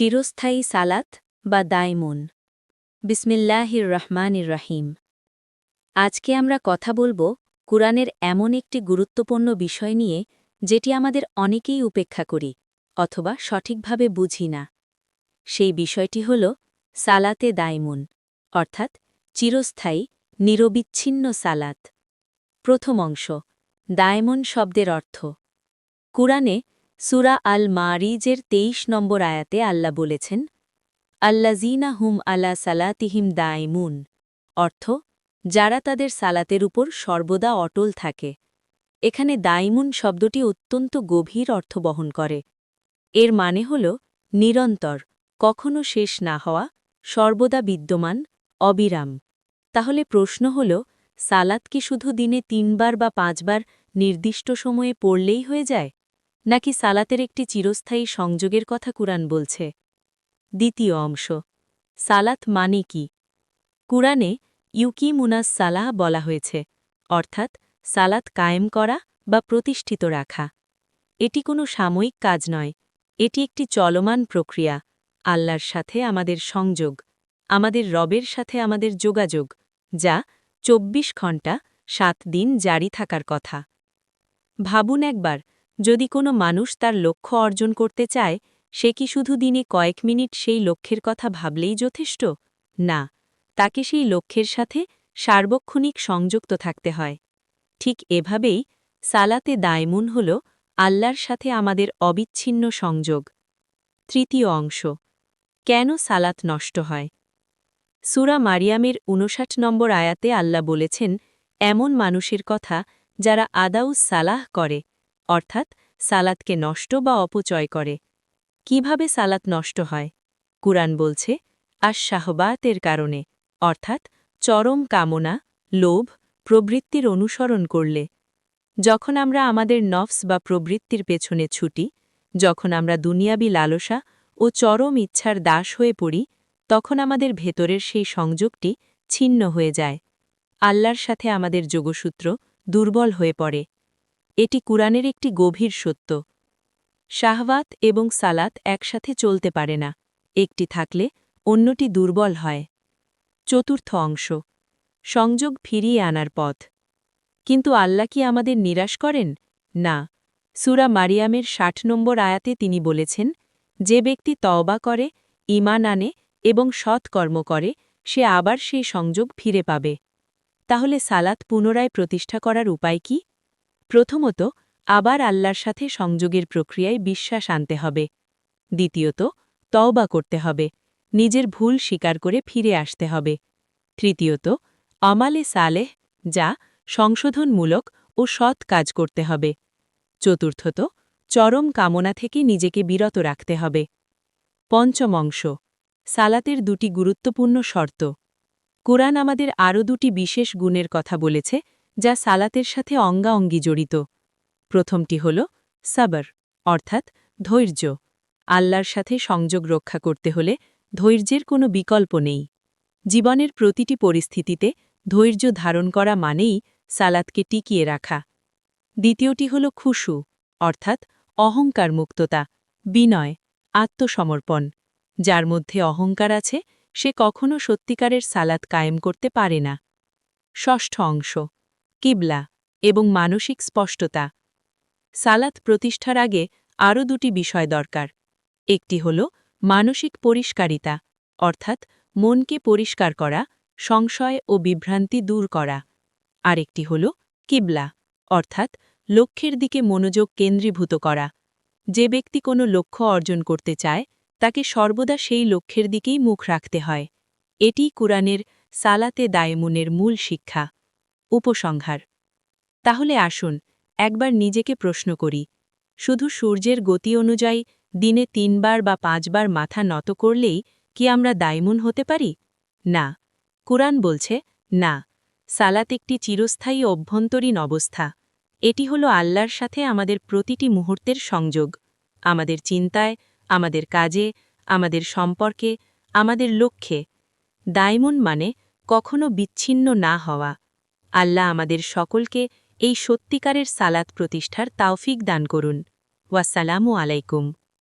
চিরস্থায়ী সালাত বা দায়মুন। বিসমিল্লাহির রহমানির রহিম। আজকে আমরা কথা বলবো কুরআনের এমন একটি গুরুত্বপূর্ণ বিষয় নিয়ে যেটি আমাদের অনেকেই উপেক্ষা করি অথবা সঠিকভাবে বুঝি না। সেই বিষয়টি হল সালাতে দায়মুন, অর্থাৎ চিরস্থায়ী নিরবিচ্ছিন্ন সালাত। প্রথম অংশ, দায়মুন শব্দের অর্থ। কুরআনে সূরা আল মারিজের ২৩ নম্বর আয়াতে আল্লাহ বলেছেন, আল্লাযীনা হুম আলা সালাতিহিম দায়মুন, অর্থ যারা তাদের সালাতের উপর সর্বদা অটল থাকে। এখানে দায়মুন শব্দটি অত্যন্ত গভীর অর্থ বহন করে। এর মানে হল নিরন্তর, কখনো শেষ না হওয়া, সর্বদা বিদ্যমান, অবিরাম। তাহলে প্রশ্ন হল, সালাত কি শুধু দিনে ৩ বার বা ৫ বার নির্দিষ্ট সময়ে পড়লেই হয়ে যায়, নাকি সালাতের একটি চিরস্থায়ী সংযোগের কথা কুরআন বলছে? দ্বিতীয় অংশ, সালাত মানে কি? কুরআনে ইউকিমুনাস সালাহ বলা হয়েছে, অর্থাৎ সালাত কায়েম করা বা প্রতিষ্ঠিত রাখা। এটি কোনো সাময়িক কাজ নয়, এটি একটি চলমান প্রক্রিয়া, আল্লাহর সাথে আমাদের সংযোগ, আমাদের রবের সাথে আমাদের যোগাযোগ, যা ২৪ ঘণ্টা ৭ দিন জারি থাকার কথা। ভাবুন একবার, যদি কোনো মানুষ তার লক্ষ্য অর্জন করতে চায়, সে কি শুধু দিনে কয়েক মিনিট সেই লক্ষ্যের কথা ভাবলেই যথেষ্ট? না, তাকে সেই লক্ষ্যের সাথে সার্বক্ষণিক সংযুক্ত থাকতে হয়। ঠিক এভাবেই সালাতে দায়মুন হল আল্লাহর সাথে আমাদের অবিচ্ছিন্ন সংযোগ। তৃতীয় অংশ, কেন সালাত নষ্ট হয়? সূরা মারিয়ামের ৫৯ নম্বর আয়াতে আল্লাহ বলেছেন এমন মানুষের কথা যারা আদাউস সালাহ করে, অর্থাৎ সালাতকে নষ্ট বা অপচয় করে। কিভাবে সালাত নষ্ট হয়? কুরআন বলছে আশ-শাহবাতের কারণে, অর্থাৎ চরম কামনা, লোভ, প্রবৃত্তির অনুসরণ করলে। যখন আমরা আমাদের নফস বা প্রবৃত্তির পেছনে ছুটি, যখন আমরা দুনিয়াবী লালসা ও চরম ইচ্ছার দাস হয়ে পড়ি, তখন আমাদের ভেতরের সেই সংযোগটি ছিন্ন হয়ে যায়। আল্লাহর সাথে আমাদের যোগসূত্র দুর্বল হয়ে পড়ে। এটি কুরআনের একটি গভীর সত্য। শাহওয়াত এবং সালাত একসাথে চলতে পারে না, একটি থাকলে অন্যটি দুর্বল হয়। চতুর্থ অংশ, সংযোগ ফিরিয়ে আনার পথ। কিন্তু আল্লাহ কি আমাদের নিরাশ করেন? না। সূরা মারিয়ামের ৬০ নম্বর আয়াতে তিনি বলেছেন, যে ব্যক্তি তওবা করে, ঈমান আনে এবং সৎ কর্ম করে, সে আবার সেই সংযোগ ফিরে পাবে। তাহলে সালাত পুনরায় প্রতিষ্ঠা করার উপায় কি? প্রথমত, আবার আল্লাহর সাথে সংযোগের প্রক্রিয়ায় বিশ্বাস আনতে হবে। দ্বিতীয়ত, তওবা করতে হবে, নিজের ভুল স্বীকার করে ফিরে আসতে হবে। তৃতীয়ত, আমালে সালেহ, যা সংশোধনমূলক ও সৎ কাজ করতে হবে। চতুর্থত, চরম কামনা থেকে নিজেকে বিরত রাখতে হবে। পঞ্চম অংশ, সালাতের ২টি গুরুত্বপূর্ণ শর্ত। কুরআন আমাদের আরও ২টি বিশেষ গুণের কথা বলেছে, যা সালাতের সাথে অঙ্গাঅঙ্গি জড়িত। প্রথমটি হল সাবর, অর্থাৎ ধৈর্য। আল্লাহর সাথে সংযোগ রক্ষা করতে হলে ধৈর্যের কোনো বিকল্প নেই। জীবনের প্রতিটি পরিস্থিতিতে ধৈর্য ধারণ করা মানেই সালাতকে টিকিয়ে রাখা। দ্বিতীয়টি হল খুশু, অর্থাৎ অহংকার মুক্ততা, বিনয়, আত্মসমর্পণ। যার মধ্যে অহংকার আছে, সে কখনো সত্যিকারের সালাত কায়েম করতে পারে না। ষষ্ঠ অংশ, কিবলা এবং মানসিক স্পষ্টতা। সালাত প্রতিষ্ঠার আগে আরও ২টি বিষয় দরকার। একটি হল মানসিক পরিষ্কারিতা, অর্থাৎ মনকে পরিষ্কার করা, সংশয় ও বিভ্রান্তি দূর করা। আরেকটি হল কিবলা, অর্থাৎ লক্ষ্যের দিকে মনোযোগ কেন্দ্রীভূত করা। যে ব্যক্তি কোনো লক্ষ্য অর্জন করতে চায়, তাকে সর্বদা সেই লক্ষ্যের দিকেই মুখ রাখতে হয়। এটিই কুরআনের সালাতে দায়মুনের মূল শিক্ষা। উপসংহার। তাহলে আসুন একবার নিজেকে প্রশ্ন করি, শুধু সূর্যের গতি অনুযায়ী দিনে ৩ বার বা ৫ বার মাথা নত করলেই কি আমরা দায়মুন হতে পারি? না। কুরআন বলছে, না, সালাত একটি চিরস্থায়ী অভ্যন্তরীণ অবস্থা। এটি হল আল্লাহর সাথে আমাদের প্রতিটি মুহূর্তের সংযোগ, আমাদের চিন্তায়, আমাদের কাজে, আমাদের সম্পর্কে, আমাদের লক্ষ্যে। দায়মুন মানে কখনো বিচ্ছিন্ন না হওয়া। আল্লাহ আমাদের সকলকে এই সত্যিকারের সালাত প্রতিষ্ঠার তাওফিক দান করুন। ওয়াসসালামু আলাইকুম।